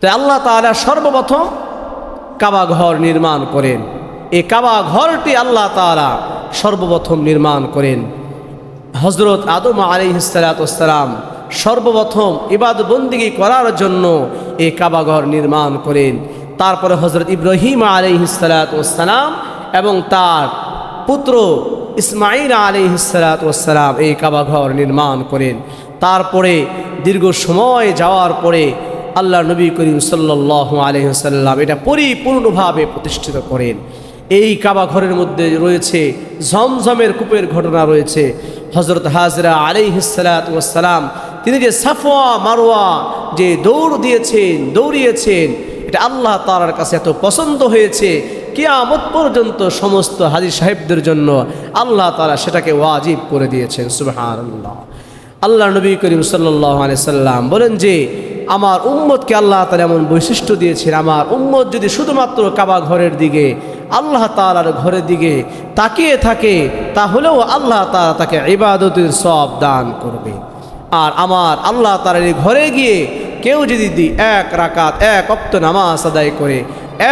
তাই আল্লাহ তাআলা সর্বপ্রথম কাবা ঘর নির্মাণ করেন। এই কাবা ঘরটি আল্লাহ তাআলা সর্বপ্রথম নির্মাণ করেন। হযরত আদম আলাইহিস সালাতু ওয়াস সালাম সর্বপ্রথম ইবাদত বন্দেগী করার জন্য এই কাবা ঘর নির্মাণ করেন। তারপরে হযরত ইব্রাহিম আলাইহিস সালাতু ওয়াস সালাম এবং তার পুত্র ইসমাঈল আলাইহিস সালাতু ওয়াস সালাম এই কাবা ঘর নির্মাণ করেন। তারপরে দীর্ঘ সময় যাওয়ার পরে আল্লাহ নবী করিম সাল্লাল্লাহু আলাইহি ওয়াসাল্লাম এটা পরিপূর্ণভাবে প্রতিষ্ঠিত করেন। এই কাবা ঘরের মধ্যে রয়েছে ঝমঝমের কূপের ঘটনা রয়েছে। হযরত হাজরা আলাইহিস সালাতু ওয়াস সালাম তিনি যে সাফা মারওয়া যে দৌড়িয়েছেন এটা আল্লাহ তাআলার কাছে এত পছন্দ হয়েছে, কিয়ামত পর্যন্ত সমস্ত হাজী সাহেবদের জন্য আল্লাহ তাআলা সেটাকে ওয়াজিব করে দিয়েছেন। সুবহানাল্লাহ। আল্লাহ নবী করিম সাল্লাল্লাহু আলাইহি সাল্লাম বলেন যে আমার উম্মতকে আল্লাহ তাআলা এমন বৈশিষ্ট্য দিয়েছেন, আমার উম্মত যদি শুধুমাত্র কাবা ঘরের দিকে আল্লাহ তাআলার ঘরের দিকে তাকিয়ে থাকে তাহলেও আল্লাহ তাআলা তাকে ইবাদতের সওয়াব দান করবে। আর আমার আল্লাহ তাআলার এই ঘরে গিয়ে কেউ যদি এক রাকাত এক ওয়াক্ত নামাজ আদায় করে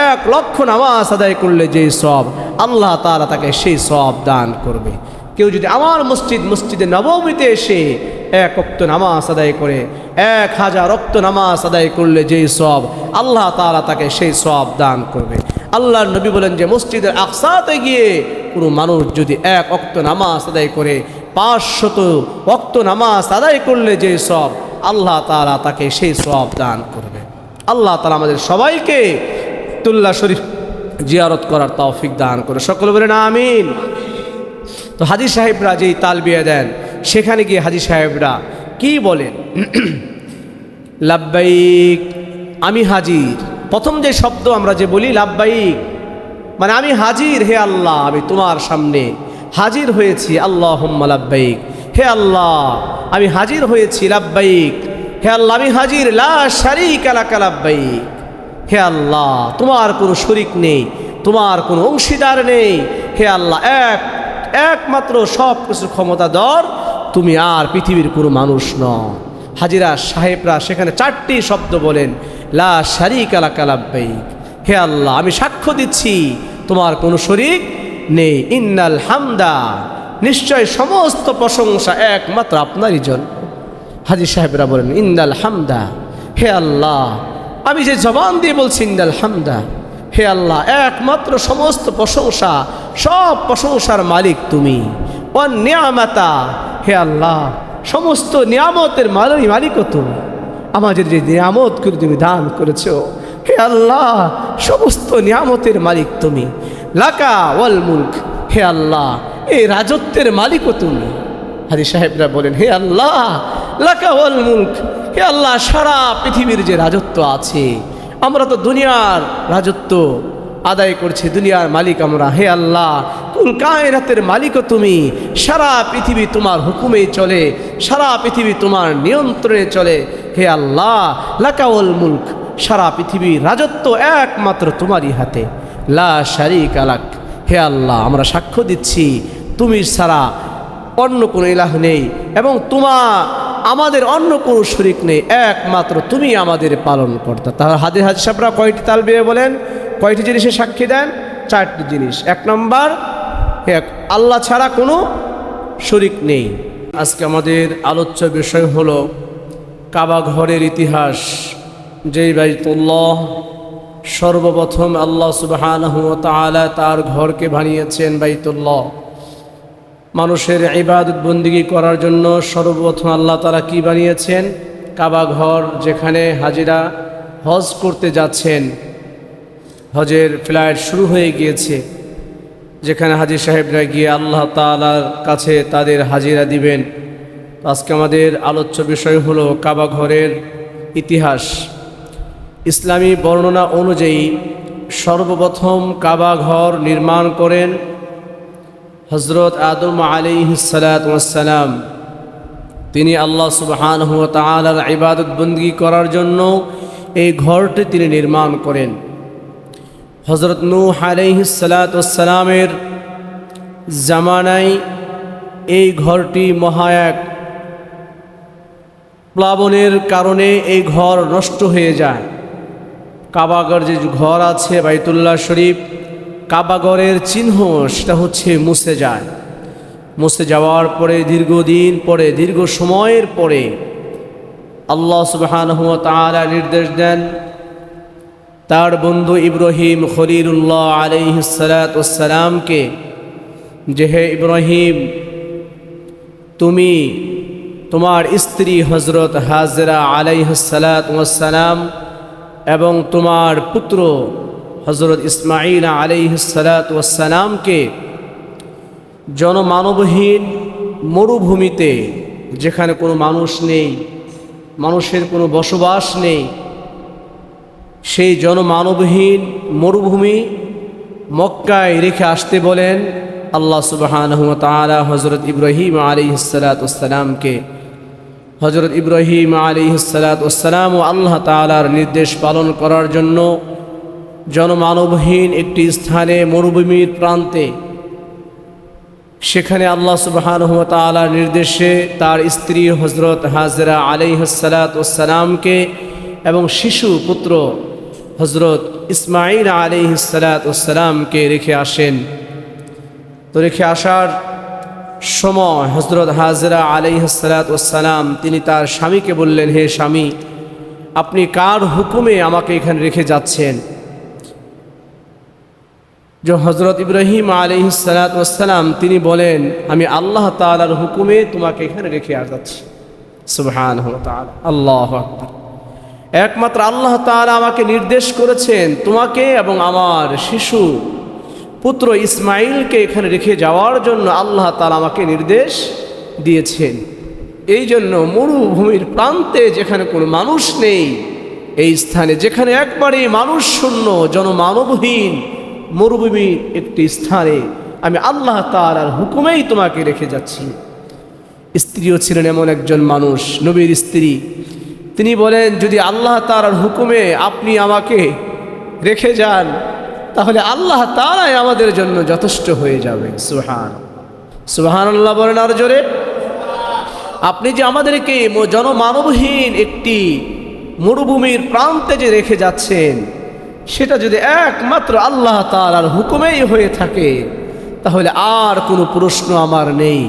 1,00,000 নামাজ আদায় করলে যেই সওয়াব আল্লাহ তাআলা তাকে সেই সওয়াব দান করবে। কেউ যদি আমার মসজিদে নববীতে এসে 1 ওয়াক্ত নামাজ আদায় করে 1000 ওয়াক্ত নামাজ আদায় করলে যেই সওয়াব আল্লাহ তাআলা তাকে সেই সওয়াব দান করবে। আল্লাহর নবী বলেন যে মসজিদের আকসাতে গিয়ে কোনো মানুষ যদি 1 ওয়াক্ত নামাজ আদায় করে 500 ওয়াক্ত নামাজ আদায় করলে যেই সওয়াব আল্লাহ তাআলা তাকে সেই সওয়াব দান করবে। আল্লাহ তাআলা আমাদের সবাইকে বাইতুল্লাহ শরীফ জিয়ারত করার তৌফিক দান করে। সকলে বলেন আমিন। তো হাজী সাহেবরা যেই তালবিয়া দেন সেখানে গিয়ে হাজী সাহেবরা কি বলেন? লাব্বাইক, আমি হাজির। প্রথম যে শব্দ আমরা যে বলি লাব্বাইক মানে আমি হাজির, হে আল্লাহ আমি তোমার সামনে হাজির হয়েছি। আল্লাহুম্মা লাব্বাইক, হে আল্লাহ আমি হাজির হয়েছি। লাব্বাইক, হে আল্লাহ আমি হাজির। লা শারীকা লাকা লাব্বাইক, হে আল্লাহ তোমার কোনো শরীক নেই, তোমার কোনো অংশীদার নেই। হে আল্লাহ একমাত্র সব কিছুর ক্ষমতাধর তুমি, আর পৃথিবীর কোনো মানুষ নও। হাজিরা সাহেবরা সেখানে 4টি শব্দ বলেন, লা শারীকা লাকা লাব্বাইক, হে আল্লাহ আমি সাক্ষ্য দিচ্ছি তোমার কোনো শরীক নেই। ইন্নাল হামদা, নিশ্চয় সমস্ত প্রশংসা একমাত্র আপনারই জন্য। হাজী সাহেবরা বলেন ইন্নাল হামদা, হে আল্লাহ আমি যে জবান দিয়ে বলছি ইন্নাল হামদা, হে আল্লাহ একমাত্র সমস্ত প্রশংসা, সব প্রশংসার মালিক তুমি। ওয়ান নিয়ামাতা, হে আল্লাহ সমস্ত নিয়ামতের মালিকও তুমি। আমাদের যে নিয়ামত করে তুমি দান করেছো, হে আল্লাহ সমস্ত নিয়ামতের মালিক তুমি। লাকা ওয়াল মুলক, হে আল্লাহ এই রাজত্বের মালিকও তুমি। হাজী সাহেবরা বলেন হে আল্লাহ লাকা ওয়াল মুলক, হে আল্লাহ সারা পৃথিবীর যে রাজত্ব আছে, আমরা তো দুনিয়ার রাজত্ব আদায় করছি, দুনিয়ার মালিক আমরা। হে আল্লাহ কুল কায়নাতের মালিকও তুমি। সারা পৃথিবী তোমার হুকুমেই চলে, সারা পৃথিবী তোমার নিয়ন্ত্রণে চলে। হে আল্লাহ লাকা ওয়াল মুলক, সারা পৃথিবীর রাজত্ব একমাত্র তোমারই হাতে। লা শারীকা লাক, হে আল্লাহ আমরা সাক্ষ্য দিচ্ছি তুমি ছাড়া অন্য কোনো ইলাহ নেই এবং আমাদের অন্য কোনো শরীক নেই, একমাত্র তুমি আমাদের পালন কর্তা। তাহলে হাজী সাহেবরা কয়টি তালবিয়া বলেন, কয়টি জিনিসে সাক্ষী দেন? 4টি জিনিস। 1 নম্বর আল্লাহ ছাড়া কোনো শরীক নেই। আজকে আমাদের আলোচ্য বিষয় হলো কাবা ঘরের ইতিহাস। যেই বাইতুল্লাহ সর্বপ্রথম আল্লাহ সুবহানাহু ওয়া তাআলা তার ঘরকে বানিয়েছেন বাইতুল্লাহ, মানুষের ইবাদত বন্দেগী করার জন্য সর্বপ্রথম আল্লাহ তাআলা কি বানিয়েছেন? কাবা ঘর। যেখানে হাজিরা হজ করতে যাচ্ছেন, হজের ফ্লাইট শুরু হয়ে গিয়েছে, যেখানে হাজী সাহেবরা গিয়ে আল্লাহ তাআলার কাছে তাদের হাজিরা দিবেন। আজকে আমাদের আলোচ্য বিষয় হলো কাবা ঘরের ইতিহাস। ইসলামী বর্ণনা অনুযায়ী সর্বপ্রথম কাবা ঘর নির্মাণ করেন হযরত আদম আলাইহিস সালাতু ওয়াস সালাম। তিনি আল্লাহ সুবহানাহু ওয়া তাআলার ইবাদত বন্দেগী করার জন্য এই ঘরটি তিনি নির্মাণ করেন। হযরত নূহ আলাইহিস সালাতু ওয়াস সালামের জামানায় এই ঘরটি মহা এক প্লাবনের কারণে এই ঘর নষ্ট হয়ে যায়। কাবাগর যে ঘর আছে বাইতুল্লাহ শরীফ, কাবাগরের চিহ্ন সেটা হচ্ছে মুছে যায়। মুছে যাওয়ার পরে দীর্ঘদিন পরে, দীর্ঘ সময়ের পরে আল্লাহ সুবহানাহু ওয়া তাআলা নির্দেশ দেন তার বন্ধু ইব্রাহিম খলিলুল্লাহ আলাইহিস সালাতু ওয়াস সালামকে, যে হে ইব্রাহিম, তুমি তোমার স্ত্রী হজরত হাজরা আলাইহিস সালাতু ওয়াস সালাম এবং তোমার পুত্র হজরত ইসমাঈল আলাইহিস সালাতু ওয়াস সালামকে জনমানবহীন মরুভূমিতে, যেখানে কোনো মানুষ নেই, মানুষের কোনো বসবাস নেই, সেই জনমানবহীন মরুভূমি মক্কায় রেখে আসতে বলেন আল্লাহ সুবহানাহু ওয়া তাআলা হজরত ইব্রাহিম আলাইহিস সালাতু ওয়াস সালামকে। হজরত ইব্রাহিম আলাইহিস সালাতু ওয়াস সালাম ও আল্লাহ তাআলার নির্দেশ পালন করার জন্য জনমানবহীন একটি স্থানে, মরুভূমির প্রান্তে, সেখানে আল্লাহ সুবহানাহু ওয়া তাআলার নির্দেশে তার স্ত্রী হজরত হাজরা আলাইহিস সালাতু ওয়াস সালামকে এবং শিশু পুত্র হজরত ইসমাঈল আলাইহিস সালাতু ওয়াস সালামকে রেখে আসেন। তো রেখে আসার সময় হজরত হাজরা আলাইহিস সালাতু ওয়াস সালাম তিনি তার স্বামীকে বললেন, হে স্বামী, আপনি কার হুকুমে আমাকে এখানে রেখে যাচ্ছেন? যে হজরত ইব্রাহিম আলাইহিস সালাতু ওয়াস সালাম তিনি বলেন, আমি আল্লাহ তাআলার হুকুমে তোমাকে এখানে রেখে যাচ্ছি। সুবহানাহু ওয়া তাআলা, আল্লাহু আকবার। একমাত্র আল্লাহ তাআলা আমাকে নির্দেশ করেছেন তোমাকে এবং আমার শিশু পুত্র ইসমাঈলকে এখানে রেখে যাওয়ার জন্য আল্লাহ তাআলা আমাকে নির্দেশ দিয়েছেন। এই জন্য মরুভূমির প্রান্তে, যেখানে কোনো মানুষ নেই, এই স্থানে যেখানে একবারে মানুষ শূন্য, জনমানবহীন মরুভূমির একটি স্থানে আমি আল্লাহ তাআলার হুকুমেই তোমাকে রেখে যাচ্ছি। স্ত্রীও ছিলেন এমন একজন মানুষ, নবীর স্ত্রী। তিনি বলেন, যদি আল্লাহ তাআলার হুকুমে আপনি আমাকে রেখে যান, তাহলে আল্লাহ তাআলাই আমাদের জন্য যথেষ্ট হয়ে যাবে। সুবহানাল্লাহ বলেন আর জোরে। আপনি যে আমাদেরকে জনমানবহীন একটি মরুভূমির প্রান্তে যে রেখে যাচ্ছেন, সেটা যদি একমাত্র আল্লাহ তাআলার হুকুমেই হয়ে থাকে, তাহলে আর কোনো প্রশ্ন আমার নেই।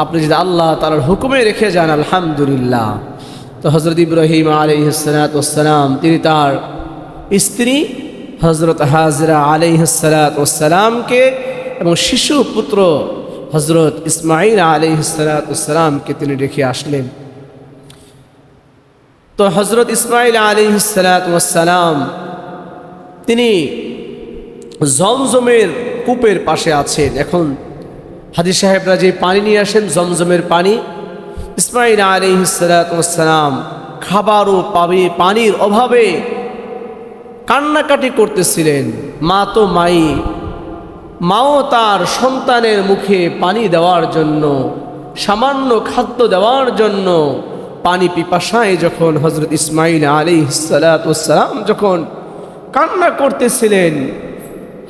আপনি যদি আল্লাহ তাআলার হুকুমে রেখে যান, আলহামদুলিল্লাহ। তো হজরত ইব্রাহিম আলাইহিস সালাতু ওয়াস সালাম তিনি তার স্ত্রী হজরত হাজরা আলাইহিস সালাতু ওয়াস সালামকে এবং শিশু পুত্র হজরত ইসমাঈল আলাইহিস সালাতু ওয়াস সালামকে তিনি রেখে আসলেন। তো হজরত ইসমাঈল আলাইহিস সালাতু ওয়াস সালাম তিনি জমজমের কূপের পাশে আছেন। এখন হাজী সাহেবরা যে পানি নিয়ে আসেন, জমজমের পানি, ইসমাঈল আলাইহিস সালাতু ওয়াস সালাম খাবার ও পানির অভাবে কান্নাকাটি করতেছিলেন। মা তো মাও তার সন্তানের মুখে পানি দেওয়ার জন্য, সামান্য খাদ্য দেওয়ার জন্য পানি পিপাসায় যখন হজরত ইসমাঈল আলাইহিস সালাতু ওয়াস সালাম যখন কান্না করতেছিলেন,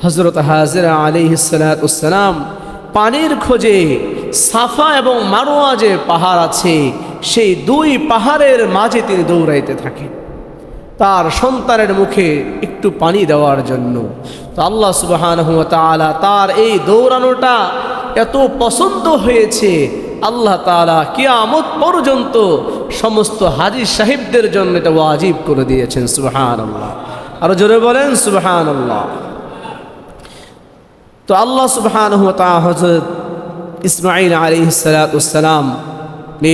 হজরত হাজরা আলাইহিস সালাতু ওয়াস সালাম পানির খোঁজে সাফা এবং মারওয়া যে পাহাড় আছে, সেই দুই পাহাড়ের মাঝে তিনি দৌড়াইতে থাকেন তার সন্তানের মুখে একটু পানি দেওয়ার জন্য। তো আল্লাহ সুবহানাহু ওয়া তাআলা তার এই দৌড়ানোটা এত পছন্দ হয়েছে, আল্লাহ তাআলা কিয়ামত পর্যন্ত সমস্ত হাজী সাহেবদের জন্য এটা ওয়াজিব করে দিয়েছেন। সুবহানাল্লাহ, আরো জোরে বলেন সুবহানাল্লাহ। তো আল্লাহ সুবহানাহু ওয়া তাআলা হযরত ইসমাঈল আলাইহিস সালাতু ওয়াস সালাম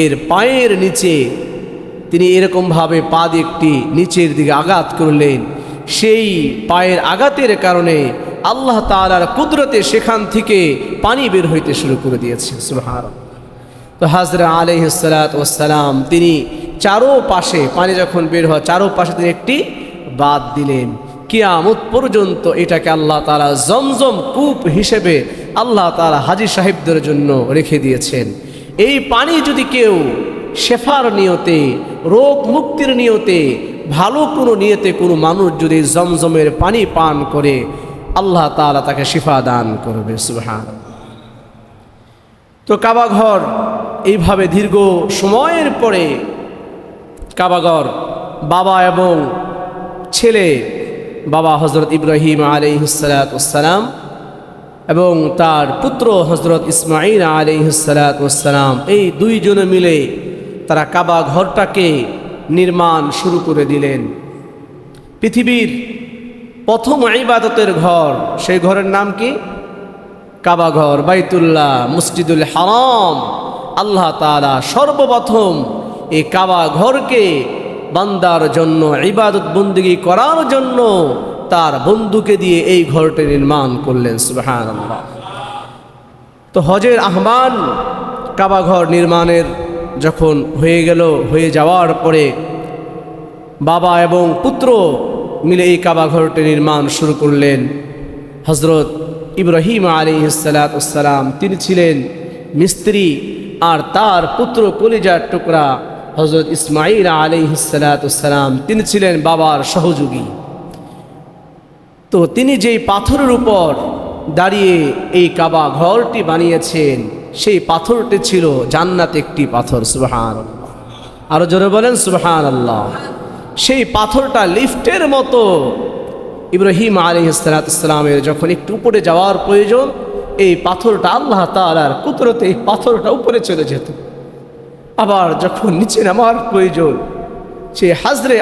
এর পায়ের নিচে তিনি এরকমভাবে পা দিয়ে একটি নিচের দিকে আঘাত করলেন। সেই পায়ের আঘাতের কারণে আল্লাহ তাআলার কুদরতে সেখান থেকে পানি বের হইতে শুরু করে দিয়েছে। সুবহানাল্লাহ। তো হাজরা আলাইহিস সালাতু ওয়াস সালাম তিনি চারোপাশে পানি যখন বের হয়, চারোপাশে তিনি একটি বাঁধ দিলেন। কিয়ামত পর্যন্ত এটাকে আল্লাহ তাআলা জমজম কূপ হিসেবে আল্লাহ তাআলা হাজী সাহেবদের জন্য রেখে দিয়েছেন। এই পানি যদি কেউ শেফার নিয়তে, রোগ মুক্তির নিয়তে, ভালো কোনো নিয়তে কোনো মানুষ যদি জমজমের পানি পান করে, আল্লাহ তাআলা তাকে শিফা দান করবে। সুবহানাল্লাহ। তো কাবাঘর এইভাবে দীর্ঘ সময়ের পরে কাবাঘর বাবা এবং ছেলে বাবা হজরত ইব্রাহিম আলাইহিসসালাম এবং তার পুত্র হজরত ইসমাঈল আলাইহিসসালাম এই দুইজনে মিলে তারা কাবা ঘরটাকে নির্মাণ শুরু করে দিলেন। পৃথিবীর প্রথম ইবাদতের ঘর, সেই ঘরের নাম কি? কাবা ঘর, বাইতুল্লাহ, মসজিদুল হারাম। আল্লাহ তাআলা সর্বপ্রথম এই কাবা ঘরকে বান্দার জন্য ইবাদত বন্দেগী করার জন্য তার বন্ধুকে দিয়ে এই ঘরটি নির্মাণ করলেন। সুবহানাল্লাহ। তো হজের আহ্বান কাবা ঘর নির্মাণের যখন হয়ে যাওয়ার পরে বাবা এবং পুত্র মিলে এই কাবা ঘরটি নির্মাণ শুরু করলেন। হজরত ইব্রাহিম আলাইহিসসালাম তিনি ছিলেন মিস্ত্রি, আর তার পুত্র কলিজার টুকরা হজরত ইসমাঈল আলাইহিসসালাম তিনি ছিলেন বাবার সহযোগী। তো তিনি যেই পাথরের উপর দাঁড়িয়ে এই কাবা ঘরটি বানিয়েছেন, সেই পাথরটি ছিল জান্নাত একটি পাথর। সুবহানাল্লাহ, আরো জোরে বলেন সুবহানাল্লাহ। সেই পাথরটা লিফটের মতো ইব্রাহিম আলাইহিসসালামের যখন একটু উপরে যাওয়ার প্রয়োজন, এই পাথরটা আল্লাহ তাআলার কুদরতে এই পাথরটা উপরে চলে যেত। আবার যখন নিচে নামার প্রয়োজন, সেই হাজরে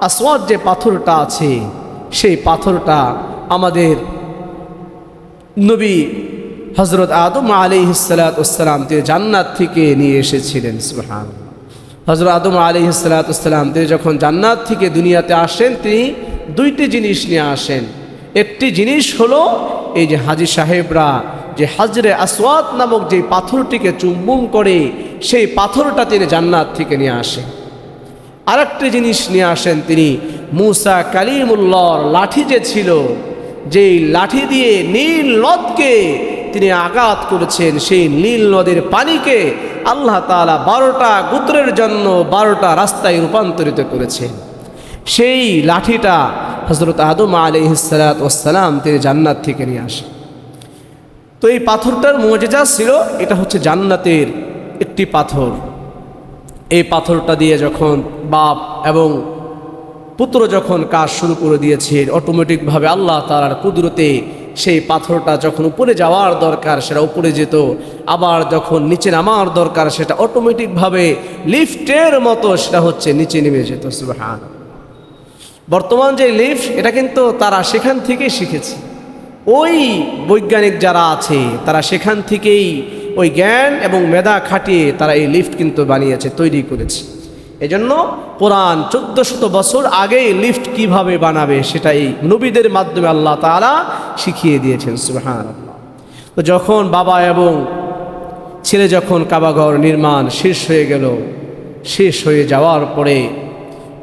আসওয়াদ যে পাথরটা আছে, সেই পাথরটা আমাদের নবী হজরত আদম আলাইহিসসালাম তিনি জান্নাত থেকে নিয়ে এসেছিলেন। সুবহানাল্লাহ। হজরত আদম আলাইহিসসালাম তিনি যখন জান্নাত থেকে দুনিয়াতে আসেন, তিনি দুইটি জিনিস নিয়ে আসেন। একটি জিনিস হলো এই যে হাজী সাহেবরা যে হাজরে আসওয়াদ নামক যে পাথরটিকে চুম্বন করে, সেই পাথরটা তিনি জান্নাত থেকে নিয়ে আসেন। আরেকটি জিনিস নিয়ে আসেন তিনি মুসা কালিমুল্লাহর লাঠি যে ছিল, যেই লাঠি দিয়ে নীল নদকে তিনি আঘাত করেছেন, সেই নীল নদের পানিকে আল্লাহ তাআলা 12টা গোত্রের জন্য 12টা রাস্তায় রূপান্তরিত করেছেন। সেই লাঠিটা হযরত আদম আলাইহিসসালাম তিনি জান্নাত থেকে নিয়ে আসেন। তো এই পাথরটার মুজিজা ছিল, এটা হচ্ছে জান্নাতের একটি পাথর। এই পাথরটা দিয়ে যখন বাপ এবং পুত্র যখন কাজ শুরু করে দিয়েছে, অটোমেটিকভাবে আল্লাহ তাআলার কুদরতে সেই পাথরটা যখন উপরে যাওয়ার দরকার সেটা উপরে যেত, আবার যখন নিচে নামার দরকার সেটা অটোমেটিকভাবে লিফটের মতো সেটা হচ্ছে নিচে নেমে যেত। সুবহানাল্লাহ। বর্তমান যে লিফট, এটা কিন্তু তারা সেখান থেকেই শিখেছে। ওই বৈজ্ঞানিক যারা আছে তারা সেখান থেকেই ওই জ্ঞান এবং মেধা খাটিয়ে তারা এই লিফট কিন্তু বানিয়েছে, তৈরি করেছে। এজন্য কোরআন 1400 বছর আগেই লিফট কিভাবে বানাবে সেটা এই নবীদের মাধ্যমে আল্লাহ তাআলা শিখিয়ে দিয়েছেন। সুবহানাল্লাহ। তো যখন বাবা এবং ছেলে যখন কাবাঘর নির্মাণ শেষ হয়ে গেল, শেষ হয়ে যাওয়ার পরে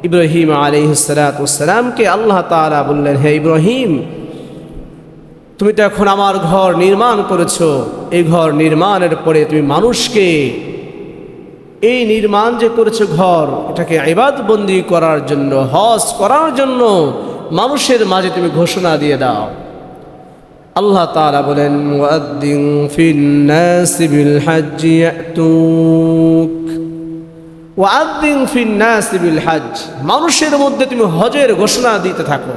ইব্রাহিম আলাইহিসসালামকে আল্লাহ তাআলা বললেন, হে ইব্রাহিম, তুমি তো এখন আমার ঘর নির্মাণ করেছো, এই ঘর নির্মাণের পরে তুমি মানুষকে এই নির্মাণ যে করেছো ঘর, এটাকে ইবাদত বন্দি করার জন্য, হজ করার জন্য মানুষের মাঝে তুমি ঘোষণা দিয়ে দাও। আল্লাহ তাআলা বলেন, ওয়াদ্দিন ফিন নাসি বিল হজ্জ ইয়াতুক, ওয়াদ্দিন ফিন নাসি বিল হজ্জ, মানুষের মধ্যে তুমি হজের ঘোষণা দিতে থাকো।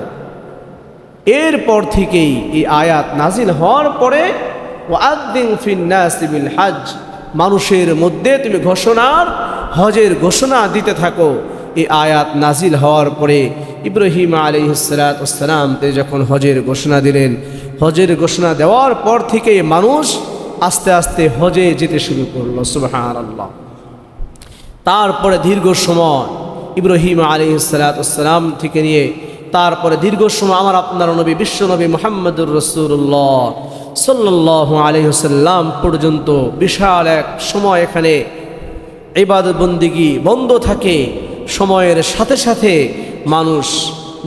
এরপর থেকেই এই আয়াত নাজিল হওয়ার পরে ওয়াদ্দিন ফিন নাসি বিল হজ্জ, মানুষের মধ্যে তুমি হজের ঘোষণা দিতে থাকো। এই আয়াত নাজিল হওয়ার পরে ইব্রাহিম আলাইহিসসালাম তিনি যখন হজের ঘোষণা দিলেন, হজের ঘোষণা দেওয়ার পর থেকে মানুষ আস্তে আস্তে হজে যেতে শুরু করলো। সুবহানাল্লাহ। তারপরে দীর্ঘ সময় ইব্রাহিম আলাইহিসসালাম থেকে নিয়ে তারপরে দীর্ঘ সময় আমার আপনার নবী বিশ্বনবী মুহাম্মদুর রাসূলুল্লাহ সাল্লাল্লাহু আলাইহি ওয়াসাল্লাম পর্যন্ত বিশাল এক সময় এখানে ইবাদত বন্দেগী বন্ধ থাকে। সময়ের সাথে সাথে মানুষ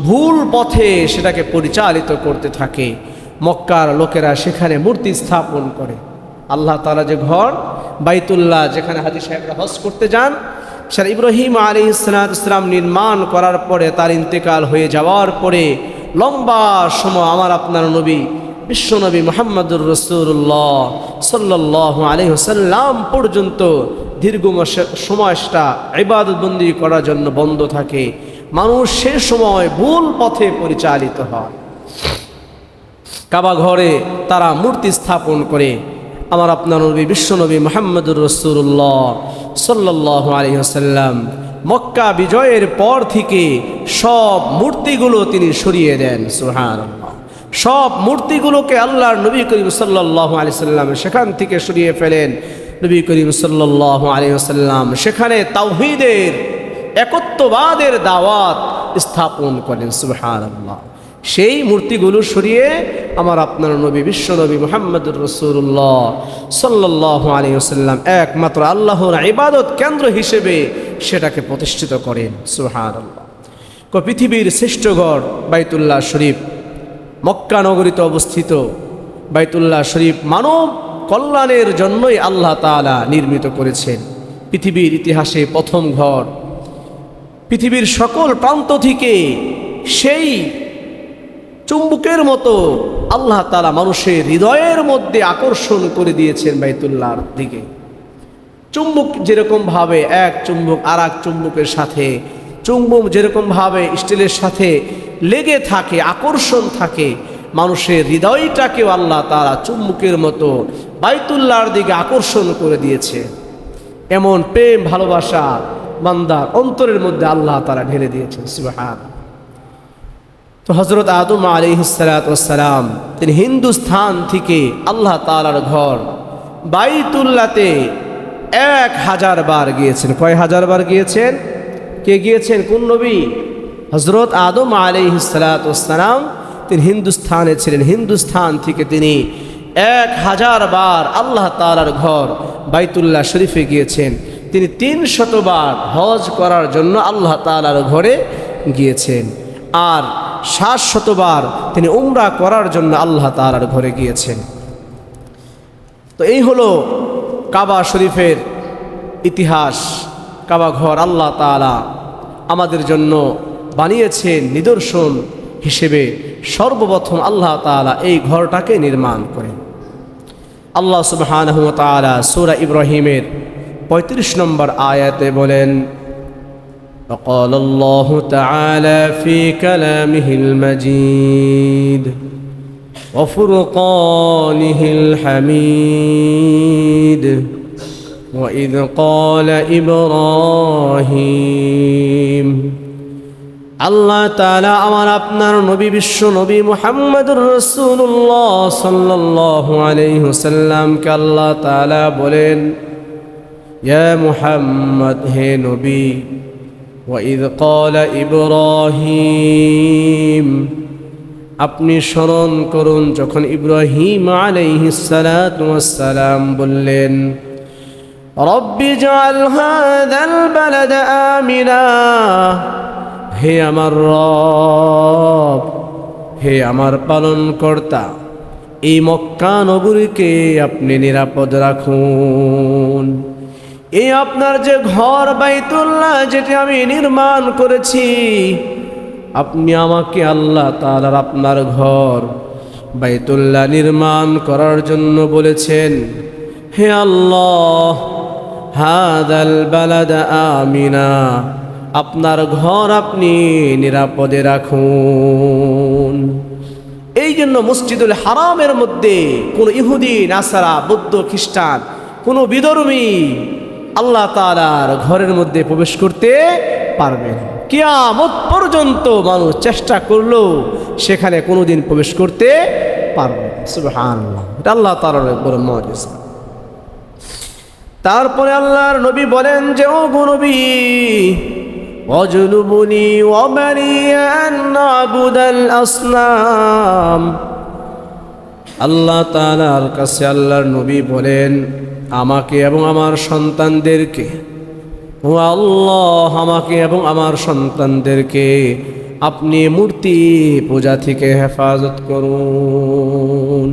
ভুল পথে সেটাকে পরিচালিত করতে থাকে। মক্কার লোকেরা সেখানে মূর্তি স্থাপন করে। আল্লাহ তাআলা যে ঘর বাইতুল্লাহ, যেখানে হাজী সাহেবরা হজ করতে যান, সেটা ইব্রাহিম আলাইহিসসালাম নির্মাণ করার পরে তার ইন্তেকাল হয়ে যাওয়ার পরে লম্বা সময় আমার আপনার নবী বিশ্বনবী মুহাম্মদুর রাসূলুল্লাহ সাল্লাল্লাহু আলাইহি ওয়াসাল্লাম পর্যন্ত দীর্ঘ সময়টা ইবাদত বন্দি করার জন্য বন্ধ থাকে। মানুষ সে সময় ভুল পথে পরিচালিত হয়। কাবা ঘরে তারা মূর্তি স্থাপন করে। আমার আপনার নবী বিশ্বনবী মুহাম্মদুর রাসূলুল্লাহ সাল্লাল্লাহু আলাইহি ওয়াসাল্লাম মক্কা বিজয়ের পর থেকে সব মূর্তিগুলো তিনি সরিয়ে দেন। সুবহানাল্লাহ। সব মূর্তিগুলোকে আল্লাহর নবী করিম সাল্লাল্লাহু আলাইহি ওয়াসাল্লাম সেখান থেকে সরিয়ে ফেলেন। নবী করিম সাল্লাল্লাহু আলাইহি ওয়াসাল্লাম সেখানে তাওহীদের, একত্ববাদের দাওয়াত স্থাপন করেন। সুবহানাল্লাহ। সেই মূর্তিগুলো সরিয়ে আমার আপনার নবী বিশ্বনবী মুহাম্মদুর রাসূলুল্লাহ সাল্লাল্লাহু আলাইহি ওয়াসাল্লাম একমাত্র আল্লাহর ইবাদত কেন্দ্র হিসেবে সেটাকে প্রতিষ্ঠিত করেন। সুবহানাল্লাহ। পৃথিবীর শ্রেষ্ঠ ঘর বাইতুল্লাহ শরীফ, মক্কা নগরীতে অবস্থিত বাইতুল্লাহ শরীফ মানব কল্যাণের জন্যই আল্লাহ তাআলা নির্মিত করেছেন। পৃথিবীর ইতিহাসে প্রথম ঘর। পৃথিবীর সকল প্রান্ত থেকে সেই চুম্বকের মতো আল্লাহ তাআলা মানুষের হৃদয়ের মধ্যে আকর্ষণ করে দিয়েছেন বাইতুল্লাহর দিকে। চুম্বক যেরকমভাবে এক চুম্বক আর এক চুম্বকের সাথে, চুম্বক যেরকমভাবে স্টিলের সাথে লেগে থাকে, আকর্ষণ থাকে, মানুষের হৃদয়টাকেও আল্লাহ তাআলা চুম্বকের মতো বাইতুল্লাহর দিকে আকর্ষণ করে দিয়েছে। এমন প্রেম ভালোবাসা বান্দার অন্তরের মধ্যে আল্লাহ তাআলা ঢেলে দিয়েছেন। সুবহানাল্লাহ। তো হযরত আদম আলাইহিস সালাতু ওয়াস সালাম তিনি হিন্দুস্তান থেকে আল্লাহ তাআলার ঘর বাইতুল্লাহতে 1000 বার গিয়েছেন। কয় হাজার বার গিয়েছেন? কে গিয়েছেন? কোন নবী? হযরত আদম আলাইহিস সালাতু ওয়াস সালাম তিনি হিন্দুস্তানে ছিলেন। হিন্দুস্তান থেকে তিনি 1000 বার আল্লাহ তাআলার ঘর বাইতুল্লাহ শরীফে গিয়েছেন। তিনি 300 বার হজ করার জন্য আল্লাহ তাআলার ঘরে গিয়েছেন। আর 700 বার তিনি উমরা করার জন্য আল্লাহ তাআলার ঘরে গিয়েছেন। তো এই হলো কাবা শরীফের ইতিহাস। কাবা ঘর আল্লাহ তাআলা আমাদের জন্য বানিয়েছেন নিদর্শন হিসেবে। সর্বপ্রথম আল্লাহ তাআলা এই ঘরটাকে নির্মাণ করেন। আল্লাহ সুবহানাহু ওয়া তাআলা সূরা ইব্রাহিমের 35 নম্বর আয়াতে বলেন, وقال الله تعالى في كلامه المجيد وفرقانه الحميد وإذ قال إبراهيم আল্লাহ তাআলা আমার আপনার নবী বিশ্ব নবী মুহাম্মদুর রাসূলুল্লাহ সাল্লাল্লাহু আলাইহি ওয়াসাল্লামকে আল্লাহ তাআলা বলেন, ইয়া মুহাম্মদ, হে নবী, وَإِذْ قَالَ إِبْرَاهِيمُ আপনি স্মরণ করুন যখন ইব্রাহিম আলাইহিস সালাতু ওয়াস সালাম বললেন, রব্বি জাআল হাযাল বালাদা আমিনা, হে আমার রব, হে আমার পালনকর্তা, এই মক্কা নগরীকে আপনি নিরাপদ রাখুন। এই আপনার যে ঘর বাইতুল্লাহ যেটি আমি নির্মাণ করেছি, আপনি আমাকে আল্লাহ তাআলার আপনার ঘর বাইতুল্লাহ নির্মাণ করার জন্য বলেছেন। হে আল্লাহ, হাদাল বালাদা আমিনা, আপনার ঘর আপনি নিরাপদে রাখুন। এই জন্য মসজিদুল হারামের মধ্যে কোনো ইহুদি, নাসারা, বৌদ্ধ, খ্রিস্টান, কোনো বিধর্মী আল্লাহ তাআলার ঘরের মধ্যে প্রবেশ করতে পারবে না। কিয়ামত পর্যন্ত মানুষ চেষ্টা করলেও সেখানে কোনোদিন প্রবেশ করতে পারবে না। সুবহানাল্লাহ। এটা আল্লাহ তাআলার বড় মুজিজা। তারপরে আল্লাহর নবী বলেন যে, ও গো নবী, ওয়াজনুবনি ওয়া বানিয়া আন না'বুদাল আসনাম। আল্লাহ তাআলার কাছে আল্লাহর নবী বলেন, আমাকে এবং আমার সন্তানদেরকে, ও আল্লাহ, আমাকে এবং আমার সন্তানদেরকে আপনি মূর্তি পূজা থেকে হেফাজত করুন।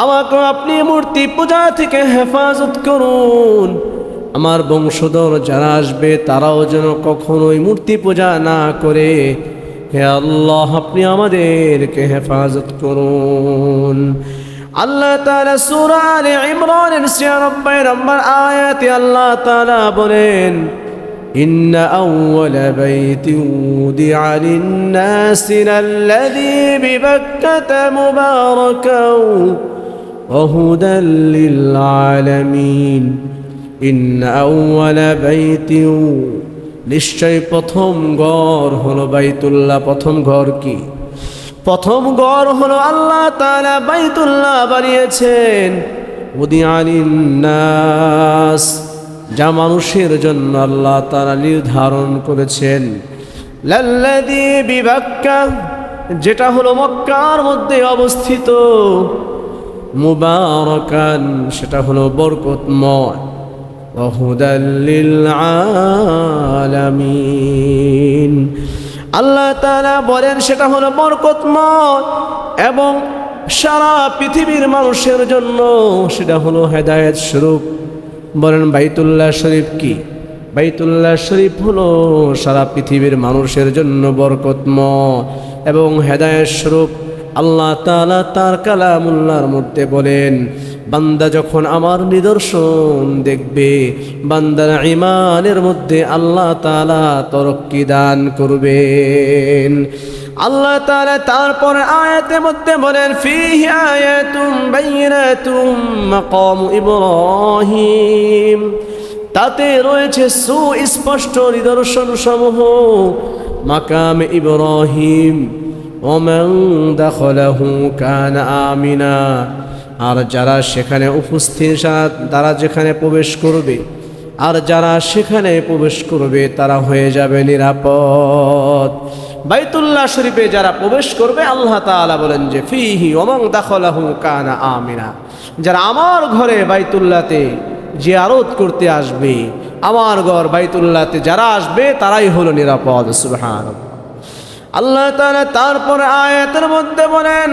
আমাকে আপনি মূর্তি পূজা থেকে হেফাজত করুন। আমার বংশধর যারা আসবে তারাও যেন কখনোই মূর্তি পূজা না করে। হে আল্লাহ, আপনি আমাদেরকে হেফাজত করুন। আল্লাহ তাআলা সূরা আলে ইমরানের ৯৬ নম্বর আয়াতে আল্লাহ তাআলা বলেন, ইন্না আউওয়ালা বাইতিন উদিআ লিন-নাসি লাল্লাযী বিবাক্কাতা মুবারাকাও ওয়া হুদাল লিল-আলামিন। ইন্না আউওয়ালা বাইতিন, নিশ্চয় প্রথম ঘর হলো বাইতুল্লাহ। প্রথম ঘর কি? প্রথম ঘর হলো আল্লাহ তাআলা বাইতুল্লাহ বানিয়েছেন। উদিআ লিন-নাস, যা মানুষের জন্য আল্লাহ তাআলা নির্ধারণ করেছেন। লাল্লাযী বিবাক্কা, যেটা হলো মক্কার মধ্যে অবস্থিত। মুবারাকান, সেটা হলো বরকতময়। ওয়া হুদাল লিল-আলামিন, আল্লাহ তাআলা বলেন সেটা হলো বরকতময় এবং সারা পৃথিবীর মানুষের জন্য সেটা হলো হেদায়েত স্বরূপ। বলেন বাইতুল্লাহ শরীফ কি? বাইতুল্লাহ শরীফ হলো সারা পৃথিবীর মানুষের জন্য বরকতময় এবং হেদায়েত স্বরূপ। আল্লাহ তাআলা তার কালামুল্লাহর মধ্যে বলেন, বান্দা যখন আমার নিদর্শন দেখবে, বান্দার ঈমানের মধ্যে আল্লাহ তাআলা তরক্কি দান করবেন। আল্লাহ তাআলা তারপর আয়াতের মধ্যে বলেন, ফীহি আয়াতুম বাইয়িনাতুম মাকামু ইব্রাহিম, তাতে রয়েছে সুস্পষ্ট নিদর্শন সমূহ মাকাম ইব্রাহিম। ওমান দাখালাহু কানা আমিনা, আর যারা সেখানে উপস্থিত, তারা যেখানে প্রবেশ করবে, আর যারা সেখানে প্রবেশ করবে তারা হয়ে যাবে নিরাপদ। বাইতুল্লাহ শরীফে যারা প্রবেশ করবে, আল্লাহ তাআলা বলেন যে ফীহি ওমান দাখালাহু কানা আমিনা, যারা আমার ঘরে বাইতুল্লাহতে জিয়ারত করতে আসবে, আমার ঘর বাইতুল্লাহতে যারা আসবে তারাই হলো নিরাপদ। সুবহানাল্লাহ। আল্লাহ তাআলা তারপর আয়াতের মধ্যে বলেন,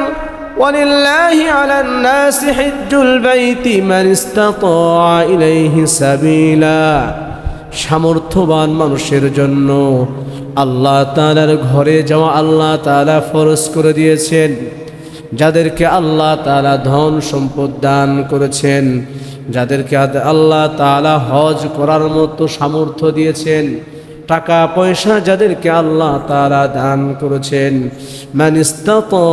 ওয়ালিল্লাহি আলান নাসি হিজ্জুল বাইতি মান ইসতাতা ইলাইহি সাবিলা, সামর্থ্যবান মানুষের জন্য আল্লাহ তাআলার ঘরে যাওয়া আল্লাহ তাআলা ফরজ করে দিয়েছেন। যাদেরকে আল্লাহ তাআলা ধন সম্পদ দান করেছেন, যাদেরকে আল্লাহ তাআলা হজ করার মতো সামর্থ্য দিয়েছেন, টাকা পয়সা যাদেরকে আল্লাহ তাআলা দান করেছেন, মান ইসতাতা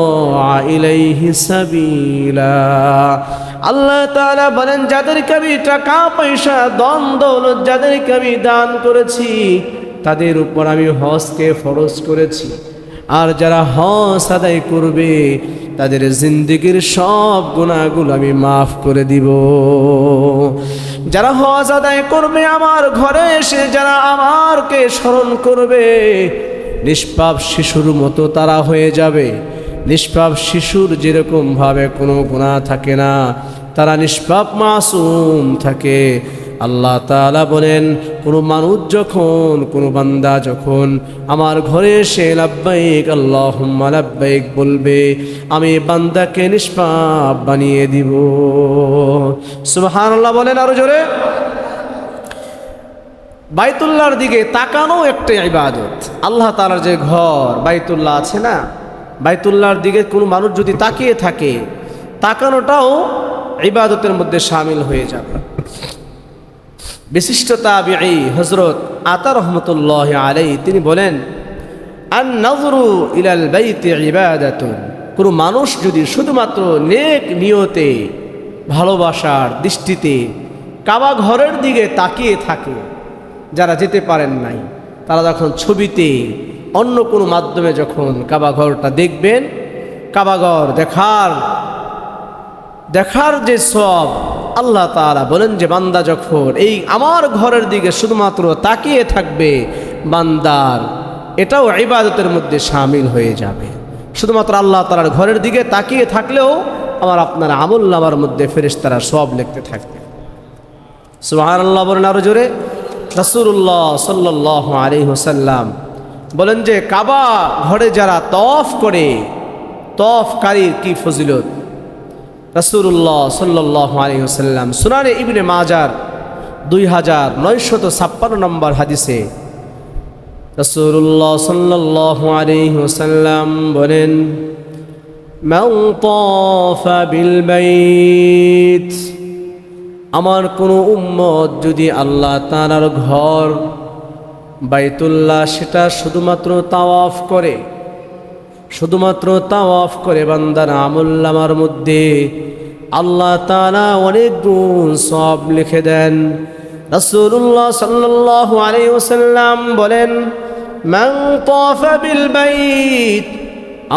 ইলাইহি সাবিলা, আল্লাহ তাআলা বলেন যাদেরকে আমি টাকা পয়সা ধন দৌলত যাদেরকে আমি দান করেছি, তাদের উপর আমি হজকে ফরজ করেছি। আর যারা হজ আদায় করবে তাদের জিন্দেগির সব গুনাহগুলো আমি মাফ করে দিব। যারা হজ আদায় করবে, আমার ঘরে এসে যারা আমারকে স্মরণ করবে, নিষ্পাপ শিশুর মতো তারা হয়ে যাবে। নিষ্পাপ শিশুর যেরকম ভাবে কোনো গুনাহ থাকে না, তারা নিষ্পাপ মাসুম থাকে। আল্লাহ তাআলা বলেন, কোনো মানুষ যখন, কোনো বান্দা যখন আমার ঘরে এসে লাব্বাইক আল্লাহুম্মা লাব্বাইক বলবে, আমি বান্দাকে নিষ্পাপ বানিয়ে দিব। সুবহানাল্লাহ বলেন আরো জোরে। বাইতুল্লাহর দিকে তাকানো একটা ইবাদত। আল্লাহ তাআলার যে ঘর বাইতুল্লাহ আছে না, বাইতুল্লাহর দিকে কোনো মানুষ যদি তাকিয়ে থাকে, তাকানোটাও ইবাদতের মধ্যে শামিল হয়ে যাবে। বিশিষ্ট তাবিঈ হযরত আতা রহমতুল্লাহ আলাইহি তিনি বলেন, আন নাযরু ইলাল বাইতি ইবাদাতুন, কোনো মানুষ যদি শুধুমাত্র নেক নিয়তে ভালোবাসার দৃষ্টিতে কাবা ঘরের দিকে তাকিয়ে থাকে, যারা যেতে পারেন নাই তারা যখন ছবিতে অন্য কোনো মাধ্যমে যখন কাবা ঘরটা দেখবেন, কাবা ঘর দেখার যে সওয়াব, আল্লাহ তাআলা বলেন যে বান্দা যখন এই আমার ঘরের দিকে শুধুমাত্র তাকিয়ে থাকবে, বান্দার এটাও ইবাদতের মধ্যে শামিল হয়ে যাবে। শুধুমাত্র আল্লাহ তাআলার ঘরের দিকে তাকিয়ে থাকলেও আমার আপনার আমলনামার মধ্যে ফেরেশতারা সওয়াব লিখতে থাকবে। সুবহানাল্লাহ বলেন আরো জোরে। রাসূলুল্লাহ সাল্লাল্লাহু আলাইহি ওয়াসাল্লাম বলেন যে কাবা ঘরে যারা তওয়াফ করে, তওয়াফকারীর কি ফজিলত। রাসূলুল্লাহ সাল্লাল্লাহু আলাইহি ওয়াসাল্লাম সুনানে ইবনে মাজার 2956 নম্বর হাদিসে রাসূলুল্লাহ সাল্লাল্লাহু আলাইহি ওয়াসাল্লাম বলেন, মান তাফা বিল বাইত, আমার কোনো উম্মত যদি আল্লাহ তাআলার ঘর বাইতুল্লাহ সেটা শুধুমাত্র তাওয়াফ করে, শুধুমাত্র তাওয়াফ করে বান্দার আমলনামার মধ্যে আল্লাহ তাআলা অনেক গুণ সওয়াব লিখে দেন। রাসূলুল্লাহ সাল্লাল্লাহু আলাইহি ওয়াসাল্লাম বলেন, মান তাফা বিল বাইত,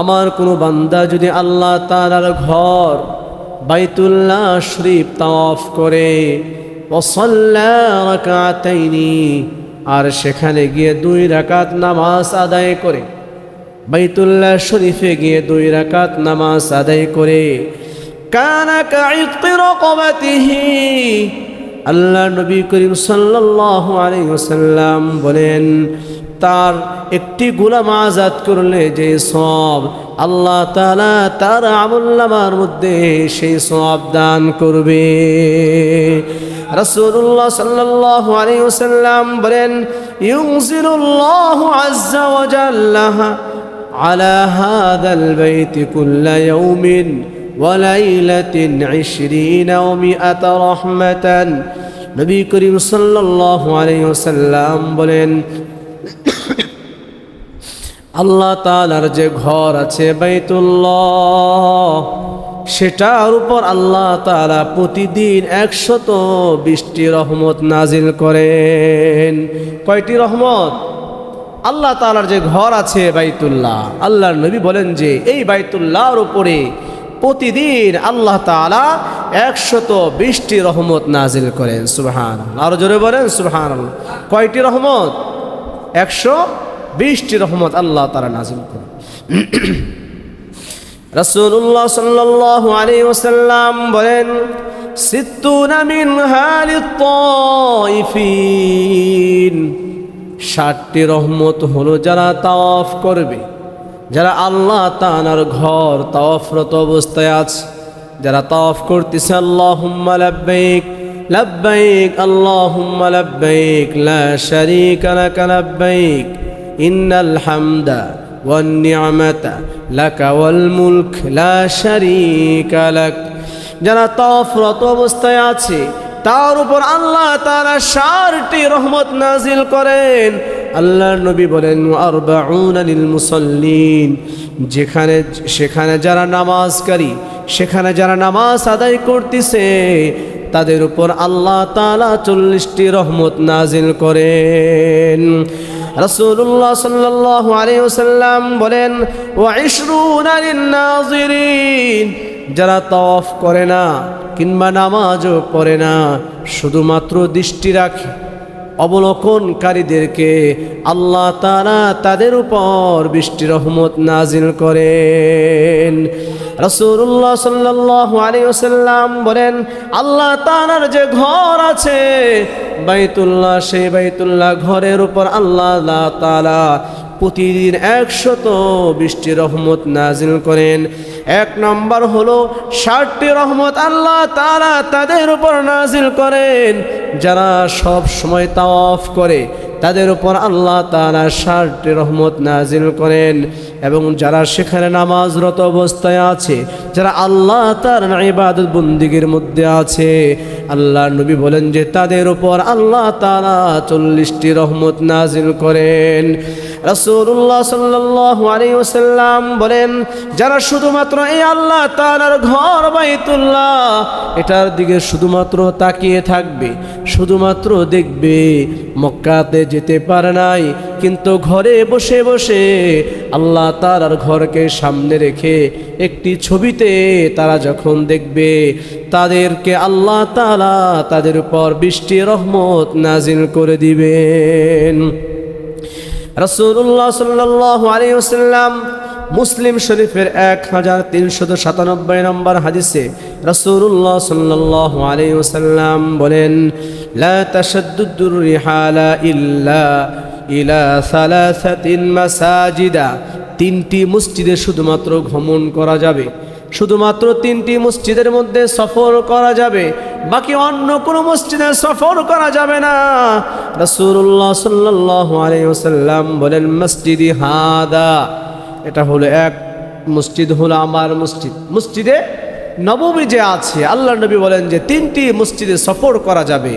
আমার কোনো বান্দা যদি আল্লাহ তাআলার ঘর বাইতুল্লাহ শরীফ তাওয়াফ করে, ওয়া সাল্লা রাকাতাইনি, আর সেখানে গিয়ে 2 রাকাত নামাজ আদায় করে, বাইতুল্লাহ শরীফে গিয়ে 2 রাকাত নামাজ আদায় করে, কানা কাইতি রাকাবাতিহি, আল্লাহ নবী করিম সাল্লাল্লাহু আলাইহি ওয়াসাল্লাম বলেন, তার একটি গোলাম আজাদ করলে যে সওয়াব আল্লাহ তাআলা তার আমলনামার মধ্যে সেই সওয়াব দান করবে। রাসূলুল্লাহ সাল্লাল্লাহু আলাইহি ওয়াসাল্লাম বলেন, ইউনজিলুল্লাহু আযজা ওয়া জাল্লা আলা হাযাল বাইতি কুল্লা ইয়াউমিন ওয়া লাইলাতিন 20 ওয়া 100 রাহমাতান। নবী করিম সাল্লাল্লাহু আলাইহি ওয়াসাল্লাম বলেন, আল্লাহ তাআলার যে ঘর আছে বাইতুল্লাহ, সেটার উপর আল্লাহ তাআলা প্রতিদিন 120টি রহমত নাজিল করেন। কয়টি রহমত? আল্লাহ তাআলার যে ঘর আছে বাইতুল্লাহ, আল্লাহর নবী বলেন যে এই বাইতুল্লাহর উপরে প্রতিদিন আল্লাহ তাআলা 120টি রহমত নাজিল করেন। সুবহানাল্লাহ, আরো জোরে বলেন সুবহানাল্লাহ। কয়টি রহমত? 120টি রহমত আল্লাহ তাআলা নাজিল করেন। রাসূলুল্লাহ সাল্লাল্লাহু আলাইহি ওয়াসাল্লাম বলেন, সিত্তুনা মিনহা লিত-তাইফিন, 60টি রহমত হলো যারা তাওয়াফ করবে, যারা আল্লাহ তাআলার ঘর তাওয়াফরত অবস্থায় আছে, যারা তাওয়াফ করতেছে, আল্লাহুম্মা লাব্বাইক লাব্বাইক আল্লাহুম্মা লাব্বাইক লা শারীকা লাকা লাব্বাইক ইন্নাল হামদা ওয়ান নি'মাতা লাকা ওয়াল মুলক লা শারীকা লাক, যারা তাওয়াফরত অবস্থায় আছে তার উপর আল্লাহ তাআলা 60টি রহমত নাজিল করেন। আল্লাহর নবী বলেন, আরবাউনা লিল মুসাল্লিন, সেখানে যারা নামাজকারী, সেখানে যারা নামাজ আদায় করতেছে তাদের উপর আল্লাহ তাআলা 40টি রহমত নাজিল করেন। রাসূলুল্লাহ সাল্লাল্লাহু আলাইহি ওয়াসাল্লাম বলেন, ওয়া 20 লিন-নাযিরিন, যারা তাওয়াফ করে না কিংবা নামাজও পড়ে না, শুধুমাত্র দৃষ্টি রাখে অবলোকনকারীদেরকে আল্লাহ তাআলা তাদের উপর 20টি রহমত নাজিল করেন। রাসূলুল্লাহ সাল্লাল্লাহু আলাইহি ওয়াসাল্লাম বলেন, আল্লাহ তাআলার যে ঘর আছে বাইতুল্লাহ, সেই বাইতুল্লাহ ঘরের উপর আল্লাহ তাআলা প্রতিদিন 120টি রহমত নাজিল করেন। 1 নম্বর হলো 60টি রহমত আল্লাহ তাআলা তাদের উপর নাজিল করেন যারা সব সময় তাওয়াফ করে, তাদের উপর আল্লাহ তাআলা 60টি রহমত নাজিল করেন। এবং যারা সেখানে নামাজরত অবস্থায় আছে, যারা আল্লাহ তাআলার ইবাদত বন্দেগীর মধ্যে আছে, আল্লাহ নবী বলেন যে তাদের উপর আল্লাহ তাআলা 40টি রহমত নাজিল করেন। রাসূলুল্লাহ সাল্লাল্লাহু আলাইহি ওয়াসাল্লাম বলেন, যারা শুধুমাত্র এই আল্লাহ তাআলার ঘর বাইতুল্লাহ এটার দিকে শুধুমাত্র তাকিয়ে থাকবে, শুধুমাত্র দেখবে, মক্কাতে যেতে পারে নাই কিন্তু ঘরে বসে বসে আল্লাহ তাআলার ঘরকে সামনে রেখে একটি ছবিতে তারা যখন দেখবে, তাদেরকে আল্লাহ তাআলা তাদের উপর 20টি রহমত নাজিল করে দিবেন। রাসূলুল্লাহ সাল্লাল্লাহু আলাইহি ওয়াসাল্লাম মুসলিম শরীফের 1397 নম্বর হাদিসে রাসূলুল্লাহ সাল্লাল্লাহু আলাইহি ওয়াসাল্লাম বলেন, লা তাশাদ্দুর রিহালা ইল্লা ইলা সালাসাতিন মাসাজিদা, 3টি মসজিদে শুধুমাত্র ভ্রমণ করা যাবে, শুধুমাত্র 3টি মসজিদের মধ্যে সফর করা যাবে, বাকি অন্য কোনো মসজিদে সফর করা যাবে না। রাসূলুল্লাহ সাল্লাল্লাহু আলাইহি ওয়াসাল্লাম বলেন, মসজিদি হাদা, এটা হলো এক মসজিদ, হলো আমার মসজিদ, মসজিদে নববী যে আছে, আল্লাহ নবী বলেন যে 3টি মসজিদে সফর করা যাবে।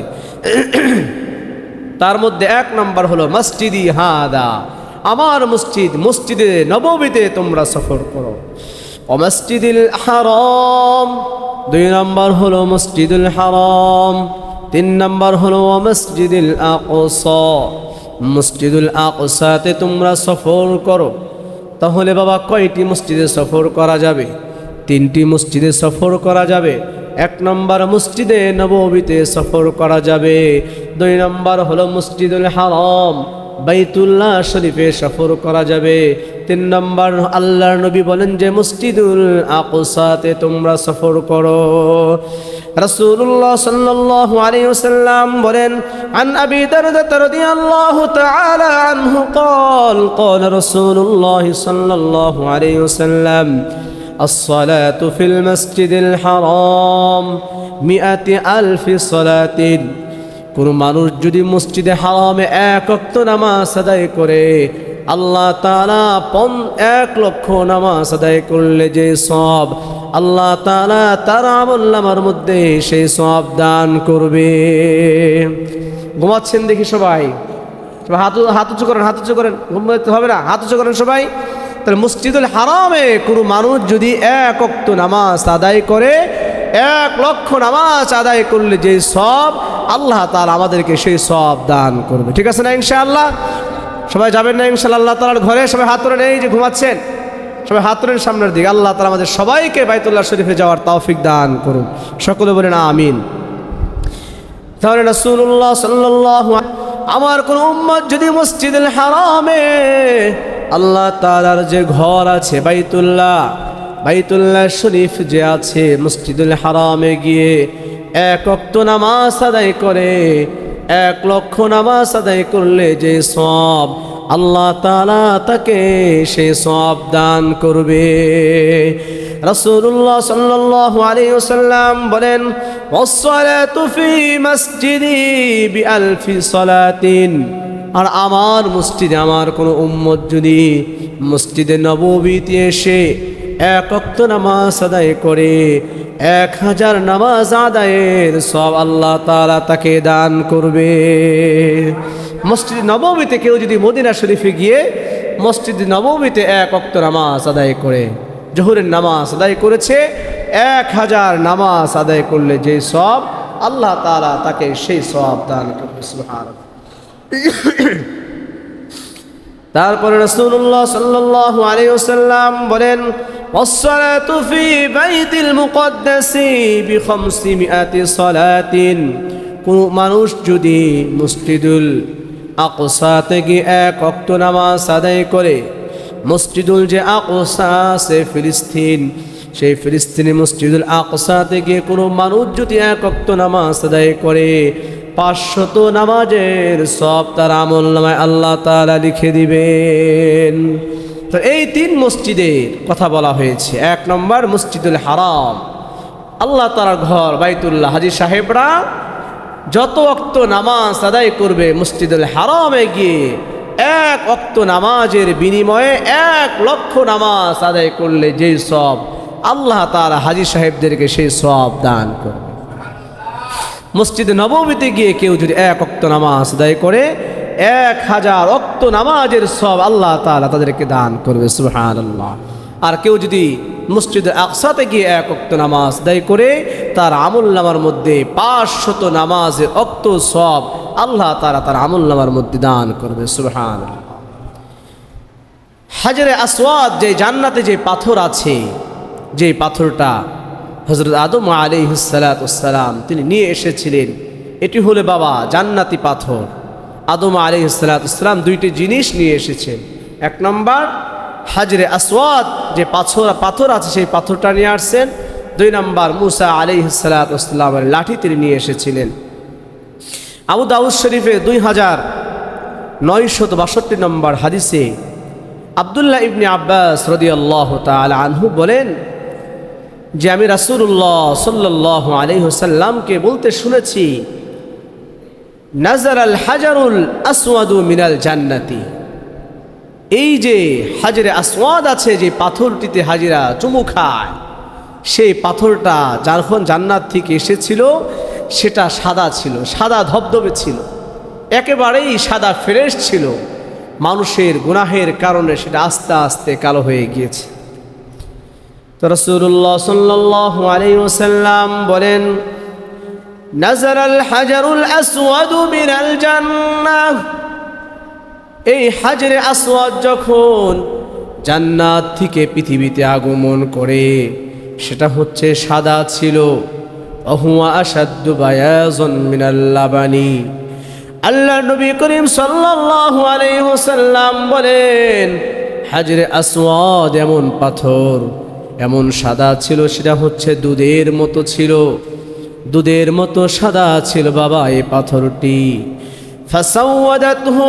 তার মধ্যে এক নম্বর হলো মসজিদি হাদা, আমার মসজিদ মসজিদে নববীতে তোমরা সফর করো। ও মসজিদুল হারাম, 2 নম্বর হলো মসজিদুল হারাম। 3 নম্বর হলো ও মসজিদুল আকসা, মসজিদুল আকসাতে তোমরা সফর করো। তাহলে বাবা কয়টি মসজিদে সফর করা যাবে? 3টি মসজিদে সফর করা যাবে। 1 নম্বর মসজিদে নববীতে সফর করা যাবে। 2 নম্বর হলো মসজিদুল হারাম, বাইতুল্লাহ শরীফে সফর করা যাবে। 3 নম্বর আল্লাহর নবী বলেন যে মসজিদুল আকসাতে তোমরা সফর করো। রাসূলুল্লাহ সাল্লাল্লাহু আলাইহি ওয়াসাল্লাম বলেন, আন আবি দারদা রাদিয়াল্লাহু তাআলা আনহু قال قال رسول الله صلى الله عليه وسلم الصلاة في المسجد الحرام 100,000 صلاة। কোন মানুষ যদি মসজিদে হারামে 1 ওয়াক্ত নামাজ আদায় করে, আল্লাহ তাআলা 1 লক্ষ নামাজ আদায় করলে যে সওয়াব, আল্লাহ তাআলা তার আমলনামার মধ্যে সেই সওয়াব দান করবে। ঘুমাচ্ছেন দেখি সবাই, হাত উঁচু করেন, হাত উঁচু করেন, ঘুমাতে হবে না, হাত উঁচু করেন সবাই। তাহলে মসজিদুল হারামে কোনো মানুষ যদি 1 ওয়াক্ত নামাজ আদায় করে, 1 লক্ষ নামাজ আদায় করলে যে সওয়াব, আল্লাহ তাআলা আমাদেরকে সেই সওয়াব দান করবে। ঠিক আছে না ইনশাআল্লাহ? সবাই যাবেন না ইনশাআল্লাহ আল্লাহ তাআলার ঘরে? সবাই হাত তোলেন, এই যে ঘুমাচ্ছেন সবাই হাত তোলেন সামনের দিকে। আল্লাহ তাআলা আমাদের সবাইকে বাইতুল্লাহ শরীফে যাওয়ার তৌফিক দান করুন। সকলে বলেন আমিন। তাহলে রাসূলুল্লাহ সাল্লাল্লাহু আলাইহি, আমার কোন উম্মত যদি মসজিদুল হারামে আল্লাহ তাআলার যে ঘর আছে বাইতুল্লাহ শরীফ যে আছে, মসজিদুল হারামে গিয়ে 1 ওয়াক্ত নামাজ আদায় করে, 1 লক্ষ নামাজ আদায় করলে যে সওয়াব, আল্লাহ তাআলা তাকে সেই সওয়াব দান করবে। রাসূলুল্লাহ সাল্লাল্লাহু আলাইহি ওয়াসাল্লাম বলেন, ওয়াস-সালাতু ফি মসজিদি বি-আলফি সালাতিন, আর আমার মসজিদে আমার কোনো উম্মত যদি মসজিদে নববীতে এসে 1 ওয়াক্ত নামাজ আদায় করে, 1000 নামাজ আদায়ের সওয়াব আল্লাহ তাআলা তাকে দান করবে। মসজিদ নববীতে কেউ যদি মদিনা শরীফে গিয়ে মসজিদ নববীতে 1 ওয়াক্ত নামাজ আদায় করে, জোহরের নামাজ আদায় করেছে, 1000 নামাজ আদায় করলে যে সওয়াব, আল্লাহ তাআলা তাকে সেই সওয়াব দান করবে। সুবহানাল্লাহ। তারপরে রাসূলুল্লাহ সাল্লাল্লাহু আলাইহি ওয়াসাল্লাম বলেন, ওয়াস-সালাতু ফি বাইতিল মুকদ্দাসি বি-500 সালাতিন, কোন মানুষ যদি মসজিদুল আকসাতে গিয়ে 1 ওয়াক্ত নামাজ আদায় করে, মসজিদুল যে আকসা সে ফিলিস্তিন, সেই ফিলিস্তিনি মসজিদুল আকসাতে গিয়ে কোনো মানুষ যদি 1 ওয়াক্ত নামাজ আদায় করে, 500 নামাজের সওয়াব তার আমলনামায় আল্লাহ তাআলা লিখে দিবেন। তো এই 3 মসজিদের কথা বলা হয়েছে। 1 নম্বর মসজিদুল হারাম, আল্লাহ তাআলার ঘর বাইতুল্লাহ। হাজী সাহেবরা যত ওয়াক্ত নামাজ আদায় করবে মসজিদুল হারামে গিয়ে, 1 ওয়াক্ত নামাজের বিনিময়ে 1 লক্ষ নামাজ আদায় করলে যেই সওয়াব, আল্লাহ তাআলা হাজী সাহেবদেরকে সেই সওয়াব দান করবে। মসজিদে নববীতে গিয়ে কেউ যদি 1 ওয়াক্ত নামাজ আদায় করে, 1000 ওয়াক্ত নামাজের সওয়াব আল্লাহ তাআলা তাদেরকে দান করবে। সুবহানাল্লাহ। আর কেউ যদি মসজিদে আকসাতে গিয়ে 1 ওয়াক্ত নামাজ আদায় করে, তার আমলনামার মধ্যে 500 নামাজের ওয়াক্ত সওয়াব আল্লাহ তাআলা তার আমলনামার মধ্যে দান করবে। সুবহানাল্লাহ। হাজরে আসওয়াদ, যে জান্নাতে যে পাথর আছে, যে পাথরটা হযরত আদম আলাইহিস সালাতু ওয়াস সালাম তিনি নিয়ে এসেছিলেন, এটি হলো বাবা জান্নাতি পাথর। আদম আলাইহিস সালাতু ওয়াস সালাম 2টি জিনিস নিয়ে এসেছেন। 1 নম্বর হাজরে আসওয়াদ যে পাথর আছে, সেই পাথরটা নিয়ে আসছেন। 2 নম্বর মুসা আলাইহিস সালাতু ওয়াস সালামের লাঠি তিনি নিয়ে এসেছিলেন। আবু দাউদ শরীফে 2962 নম্বর হাদিসে আব্দুল্লাহ ইবনে আব্বাস রাদিয়াল্লাহু তাআলা আনহু বলেন যে আমি রাসূলুল্লাহ সাল্লাল্লাহু আলাইহি ওয়াসাল্লামকে বলতে শুনেছি, নাজারাল হাজারুল আসওয়াদু মিনাল জান্নাতি, এই যে হাজরে আসওয়াদ আছে, যে পাথরটিতে হাজিরা চুমু খায়, সেই পাথরটা যখন জান্নাত থেকে এসেছিল সেটা সাদা ছিল, সাদা ধবধবে ছিল। একেবারেই সাদা ফ্রেশ ছিল, মানুষের গুনাহের কারণে সেটা আস্তে আস্তে কালো হয়ে গিয়েছে। তো রাসূলুল্লাহ সাল্লাল্লাহু আলাইহি ওয়াসাল্লাম বলেন, নাযারাল হাজারুল আসওয়াদু মিনাল জান্নাহ, এই হাজরে আসওয়াদ যখন জান্নাত থেকে পৃথিবীতে আগমন করে সেটা হচ্ছে সাদা ছিল। ওহুয়া আশাদ্দু বায়াযান মিনাল লাবানি, আল্লাহ নবী করিম সাল্লাল্লাহু আলাইহি ওয়াসাল্লাম বলেন, হাজরে আসওয়াদ এমন পাথর, এমন সাদা ছিল, সেটা হচ্ছে দুধের মতো ছিল, দুধের মতো সাদা ছিল বাবা এই পাথরটি। ফাসাওয়াদাতহু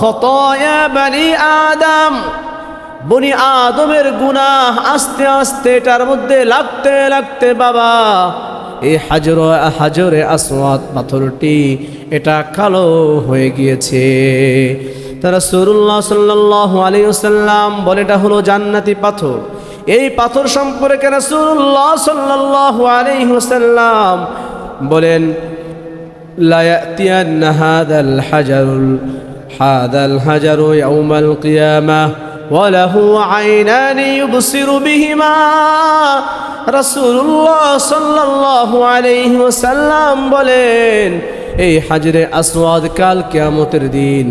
খতায়া বনি আদম, বনি আদমের গুনাহ আস্তে আস্তে এটার মধ্যে লাগতে লাগতে বাবা এই হাজরে আসওয়াদ পাথরটি এটা কালো হয়ে গিয়েছে। রাসূলুল্লাহ সাল্লাল্লাহু আলাইহি ওয়াসাল্লাম বলে এটা হলো জান্নাতি পাথর। এই পাথর সম্পর্কে রাসূলুল্লাহ সাল্লাল্লাহু আলাইহি ওয়াসাল্লাম বলেন, লা ইয়াতিয়ান্না হাদাল হাজারু ইয়াউমাল কিয়ামাহ ওয়া লাহু আইনানি ইউবসিরু বিহিমা। রাসূলুল্লাহ সাল্লাল্লাহু আলাইহি ওয়াসাল্লাম বলেন, এই হাজরে আসওয়াদ কাল কিয়ামতের দিন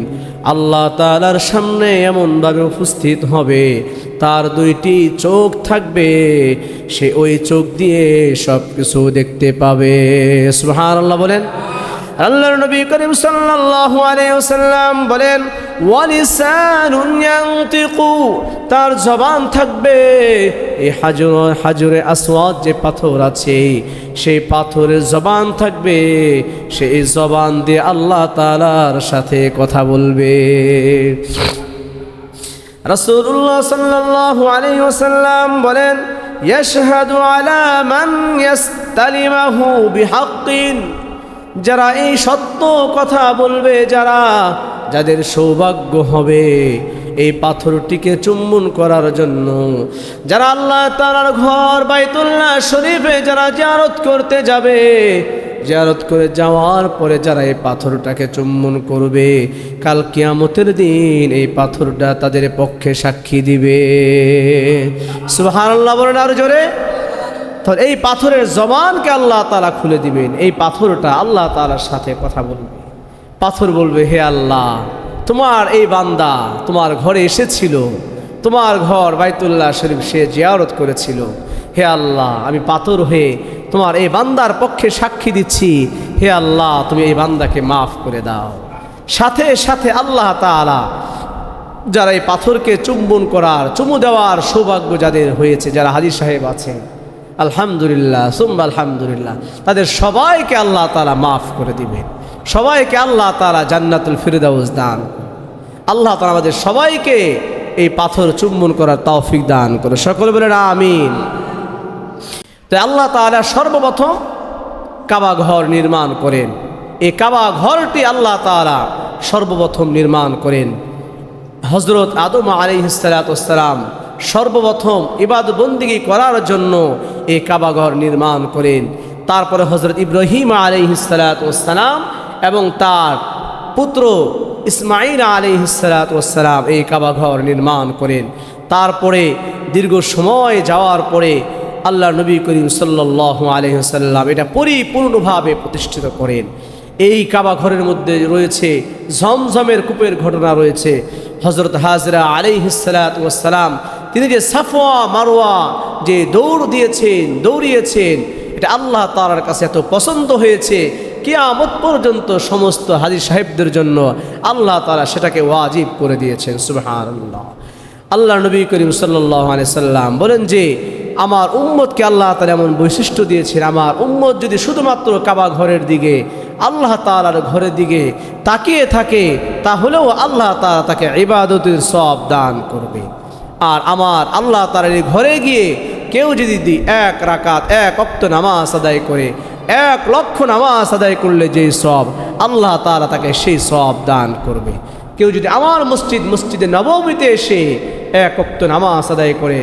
আল্লাহ তাআলার সামনে এমনভাবে উপস্থিত হবে, তার দুইটি চোখ থাকবে, সে ওই চোখ দিয়ে সব কিছু দেখতে পাবে। সুবহানাল্লাহ বলেন। আল্লাহর নবী করিম সাল্লাল্লাহু আলাইহি ওয়াসাল্লাম বলেন, ওয়ালিসানুন ইয়ানতিকু, তার জবান থাকবে। এই হাজরে আসওয়াদ যে পাথর আছে সেই পাথরের জবান থাকবে, সেই জবান দিয়ে আল্লাহ তাআলার সাথে কথা বলবে। রাসূলুল্লাহ সাল্লাল্লাহু আলাইহি ওয়াসাল্লাম বলেন, ইয়াশহাদু আলা মান ইয়াস্তালিমাহু বিহাক্কিন, যারা এই সত্য কথা বলবে, যাদের সৌভাগ্য হবে এই পাথরটিকে চুম্বন করার জন্য, যারা আল্লাহ তাআলার ঘর বাইতুল্লাহ শরীফে যারা জিয়ারত করতে যাবে, জিয়ারত করে যাওয়ার পরে যারা এই পাথরটাকে চুম্বন করবে, কাল কিয়ামতের দিন এই পাথরটা তাদের পক্ষে সাক্ষী দিবে। সুবহানাল্লাহ বলেন আর জোরে। তো এই পাথরের জবানকে আল্লাহ তাআলা খুলে দিবেন, এই পাথরটা আল্লাহ তাআলার সাথে কথা বলবে। পাথর বলবে, হে আল্লাহ, তোমার এই বান্দা তোমার ঘরে এসেছিল, তোমার ঘর বাইতুল্লাহ শরীফ সে জিয়ারত করেছিল, হে আল্লাহ আমি পাথর হয়ে তোমার এই বান্দার পক্ষে সাক্ষী দিচ্ছি, হে আল্লাহ তুমি এই বান্দাকে মাফ করে দাও। সাথে সাথে আল্লাহ তাআলা যারা এই পাথরকে চুম্বন করার, চুমু দেওয়ার সৌভাগ্য যাদের হয়েছে, যারা হাজী সাহেব আছেন আলহামদুলিল্লাহ সুম্মা আলহামদুলিল্লাহ, তাদের সবাইকে আল্লাহ তাআলা মাফ করে দিবেন, সবাইকে আল্লাহ তাআলা জান্নাতুল ফিরদাউস দান। আল্লাহ তাআলা আমাদের সবাইকে এই পাথর চুম্বন করার তৌফিক দান করে, সকলে বলেন আমিন। তো আল্লাহ তাআলা সর্বপ্রথম কাবা ঘর নির্মাণ করেন। এই কাবা ঘরটি আল্লাহ তাআলা সর্বপ্রথম নির্মাণ করেন। হযরত আদম আলাইহিস সালাতু ওয়াস সালাম সর্বপ্রথম ইবাদত বন্দেগী করার জন্য এই কাবা ঘর নির্মাণ করেন। তারপরে হযরত ইব্রাহিম আলাইহিস সালাতু ওয়াস সালাম এবং তার পুত্র ইসমাঈল আলাইহিস সালাতু ওয়াস সালাম এই কাবা ঘর নির্মাণ করেন। তারপরে দীর্ঘ সময় যাওয়ার পরে আল্লাহ নবী করিম সাল্লাল্লাহু আলাইহি ওয়াসাল্লাম এটা পরিপূর্ণভাবে প্রতিষ্ঠিত করেন। এই কাবা ঘরের মধ্যে রয়েছে ঝমঝমের কূপের ঘটনা রয়েছে। হযরত হাজরা আলাইহিস সালাতু ওয়াস সালাম তিনি যে সাফা মারওয়া যে দৌড়িয়েছেন এটা আল্লাহ তাআলার কাছে এত পছন্দ হয়েছে, কিয়ামত পর্যন্ত সমস্ত হাজী সাহেবদের জন্য আল্লাহ তাআলা সেটাকে ওয়াজিব করে দিয়েছেন। সুবহানাল্লাহ। আল্লাহ নবী করিম সাল্লাল্লাহু আলাইহি সাল্লাম বলেন যে আমার উম্মতকে আল্লাহ তাআলা এমন বৈশিষ্ট্য দিয়েছেন, আমার উম্মত যদি শুধুমাত্র কাবা ঘরের দিকে, আল্লাহ তাআলার ঘরের দিকে তাকিয়ে থাকে তাহলেও আল্লাহ তাআলা তাকে ইবাদতের সওয়াব দান করবে। আর আমার আল্লাহ তাআলার এই ঘরে গিয়ে কেউ যদি এক রাকাত এক ওয়াক্ত নামাজ আদায় করে, 1 লক্ষ নামাজ আদায় করলে যেই সওয়াব আল্লাহ তাআলা তাকে সেই সওয়াব দান করবে। কেউ যদি আমার মসজিদে নববীতে এসে 1 ওয়াক্ত নামাজ আদায় করে,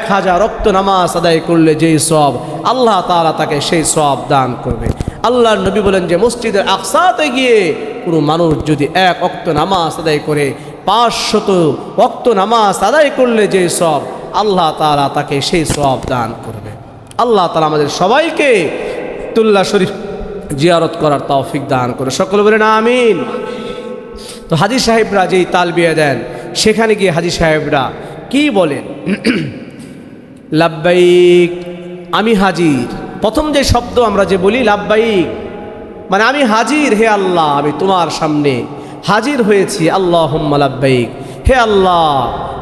1000 ওয়াক্ত নামাজ আদায় করলে যেই সওয়াব আল্লাহ তাআলা তাকে সেই সওয়াব দান করবে। আল্লাহর নবী বলেন যে মসজিদের আকসাতে গিয়ে কোনো মানুষ যদি এক ওয়াক্ত নামাজ আদায় করে 500 ওয়াক্ত নামাজ আদায় করলে যে সওয়াব, আল্লাহ তাআলা তাকে সেই সওয়াব দান করবে। আল্লাহ তাআলা আমাদের সবাইকে বাইতুল্লাহ শরীফ জিয়ারত করার তৌফিক দান করে। সকলে বলেন আমিন। তো হাজী সাহেবরা যেই তালবিয়া দেন, সেখানে গিয়ে হাজী সাহেবরা কি বলেন? লাব্বাইক, আমি হাজির। প্রথম যে শব্দ আমরা যে বলি লাব্বাইক, মানে আমি হাজির হে আল্লাহ, আমি তোমার সামনে হাজির হয়েছি। আল্লাহুম্মা লাব্বাইক, হে আল্লাহ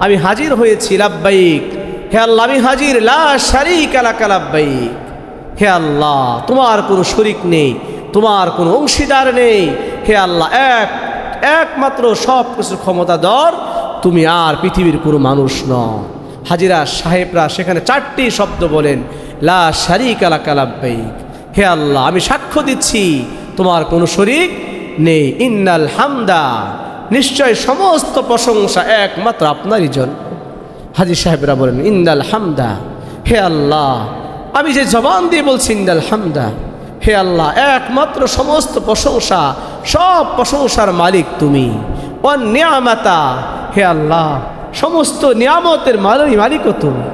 আমি হাজির হয়েছি। লাব্বাইক, হে আল্লাহ আমি হাজির। লা শারীকা লাকা লাব্বাইক, হে আল্লাহ তোমার কোনো শরীক নেই, তোমার কোনো অংশীদার নেই। হে আল্লাহ একমাত্র সব কিছু ক্ষমতাধর তুমি, আর পৃথিবীর কোনো মানুষ নও। হাজিরা সাহেবরা সেখানে 4টি শব্দ বলেন, লা শারীকা লাকা লাব্বাইক, হে আল্লাহ আমি সাক্ষ্য দিচ্ছি তোমার কোনো শরীক নেই। ইন্নাল হামদা, নিশ্চয় সমস্ত প্রশংসা একমাত্র আপনারই জন্য। হাজী সাহেবরা বলেন ইন্নাল হামদা, হে আল্লাহ আমি যে জবান দিয়ে বলছি ইন্নাল হামদা, হে আল্লাহ একমাত্র সমস্ত প্রশংসা, সব প্রশংসার মালিক তুমি। ওয়ান নিয়ামাতা, হে আল্লাহ সমস্ত নিয়ামতের মালিকও তুমি।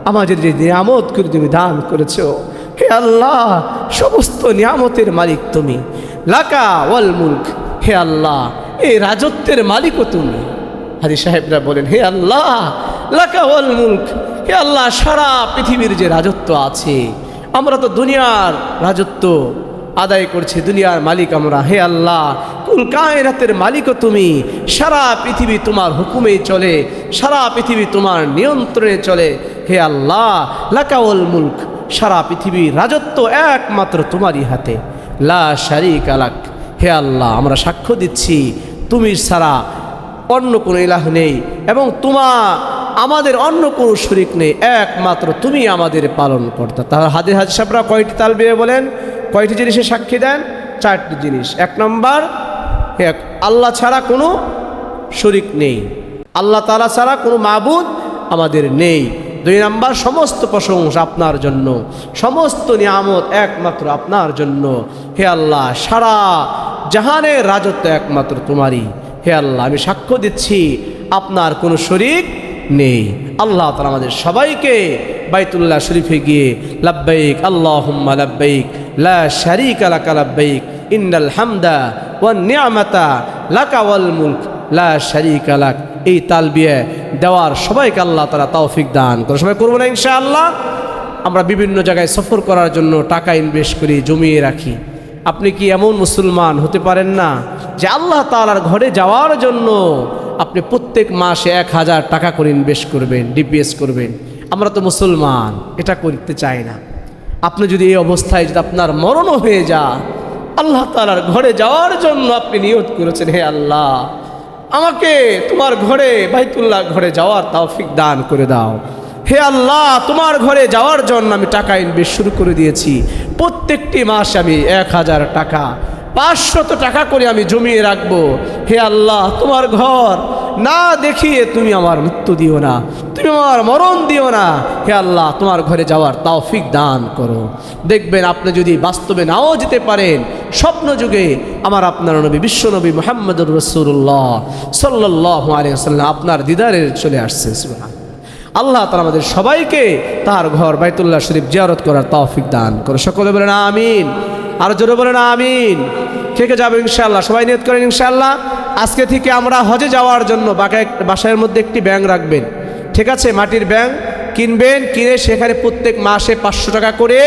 আমাদের যে নিয়ামত করে তুমি দান করেছো, হে আল্লাহ সমস্ত নিয়ামতের মালিক তুমি। লাকা ওয়াল মুলক, হে আল্লাহ এই রাজত্বের মালিকও তুমি। হাজী সাহেবরা বলেন হে আল্লাহ লাকা ওয়াল মুলক, হে আল্লাহ সারা পৃথিবীর যে রাজত্ব আছে, আমরা তো দুনিয়ার রাজত্ব আদায় করছি, দুনিয়ার মালিক আমরা। হে আল্লাহ কুল কায়নাতের মালিকও তুমি। সারা পৃথিবী তোমার হুকুমেই চলে, সারা পৃথিবী তোমার নিয়ন্ত্রণে চলে। হে আল্লাহ লাকা ওয়াল মুলক, সারা পৃথিবীর রাজত্ব একমাত্র তোমারই হাতে। লা শারীকা লাক, হে আল্লাহ আমরা সাক্ষ্য দিচ্ছি তুমি ছাড়া অন্য কোনো ইলাহ নেই, এবং আমাদের অন্য কোনো শরীক নেই, একমাত্র তুমি আমাদের পালন কর্তা। তাহলে হাজী সাহেবরা কয়টি তালবিয়া বলেন, কয়টি জিনিসে সাক্ষী দেন? 4টি জিনিস। 1 নম্বর, আল্লাহ ছাড়া কোনো শরীক নেই, আল্লাহ তাআলা ছাড়া কোনো মাবুদ আমাদের নেই। 2 নম্বর, সমস্ত প্রশংসা আপনার জন্য, সমস্ত নিয়ামত একমাত্র আপনার জন্য। হে আল্লাহ সারা জাহানের রাজত্ব একমাত্র তোমারই। হে আল্লাহ আমি সাক্ষ্য দিচ্ছি আপনার কোনো শরীক নেই। আল্লাহ তাআলা আমাদের সবাইকে বাইতুল্লাহ শরীফে গিয়ে লাব্বাইক আল্লাহুম্মা লাব্বাইক লা শারীকা লাকা লাব্বাইক ইন্নাল হামদা ওয়ান নি'মাতা লাকা ওয়াল মুলক লা শারীকা লাক, এই তালবিয়া দেওয়ার সবাইকে আল্লাহ তাআলা তৌফিক দান করে। সবাই করবো না ইনশাআল্লাহ? আমরা বিভিন্ন জায়গায় সফর করার জন্য টাকা ইনভেস্ট করি, জমিয়ে রাখি। আপনি কি এমন মুসলমান হতে পারেন না যে আল্লাহ তাআলার ঘরে যাওয়ার জন্য আপনি প্রত্যেক মাসে 1000 টাকা করে ইনভেস্ট করবেন, ডিপিএস করবেন? আমরা তো মুসলমান, এটা করতে চাই না। আপনি যদি এই অবস্থায় যদি আপনার মরণও হয়ে যায়, আল্লাহ তাআলার ঘরে যাওয়ার জন্য আপনি নিয়ত করেছেন, হে আল্লাহ আমাকে তোমার ঘরে বাইতুল্লাহ ঘরে যাওয়ার তৌফিক দান করে দাও। হে আল্লাহ তোমার ঘরে যাওয়ার জন্য আমি টাকা ইনভেস্ট শুরু করে দিয়েছি। প্রত্যেকটি মাসে আমি 1000 টাকা 500 টাকা করে আমি জমিয়ে রাখবো। হে আল্লাহ তোমার ঘর না দেখিয়ে তুমি আমার মৃত্যু দিও না, তুমি আমার মরণ দিও না। হে আল্লাহ তোমার ঘরে যাওয়ার তৌফিক দান করো। দেখবেন আপনি যদি বাস্তবে নাও যেতে পারেন, স্বপ্ন যুগে আমার আপনার নবী বিশ্বনবী মুহাম্মদুর রাসূলুল্লাহ সাল্লাল্লাহু আলাইহি ওয়াসাল্লাম আপনার দিদারে চলে আসছে। সুবহানাল্লাহ। আল্লাহ তাআলা আমাদের সবাইকে তার ঘর বাইতুল্লাহ শরীফ জিয়ারত করার তৌফিক দান করো। সকলে বলেন আমিন। আর জোরে বলেন আমিন। কে কে যাবে ইনশাআল্লাহ? সবাই নিয়ত করেন ইনশাআল্লাহ। আজকে থেকে আমরা হজে যাওয়ার জন্য বাসার মধ্যে একটি ব্যাংক রাখবেন, ঠিক আছে? মাটির ব্যাংক কিনবেন, কিনে সেখানে প্রত্যেক মাসে 500 টাকা করে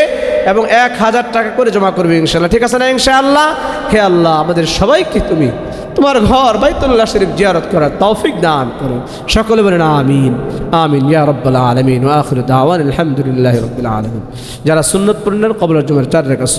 এবং 1000 টাকা করে জমা করবে ইনশাআল্লাহ, ঠিক আছে না ইনশাআল্লাহ? হে আল্লাহ আমাদের সবাইকে তুমি তোমার ঘর বাইতুল্লাহ শরীফ জিয়ারত করার তৌফিক দান করো। সকলে বলেন আমিন আমিন ইয়া রাব্বাল আলামিন। ওয়া আখিরু দাওয়ানা আলহামদুলিল্লাহি রাব্বিল আলামিন। যারা সুন্নাত পড়লেন কবরের জুমার 4 রাকাত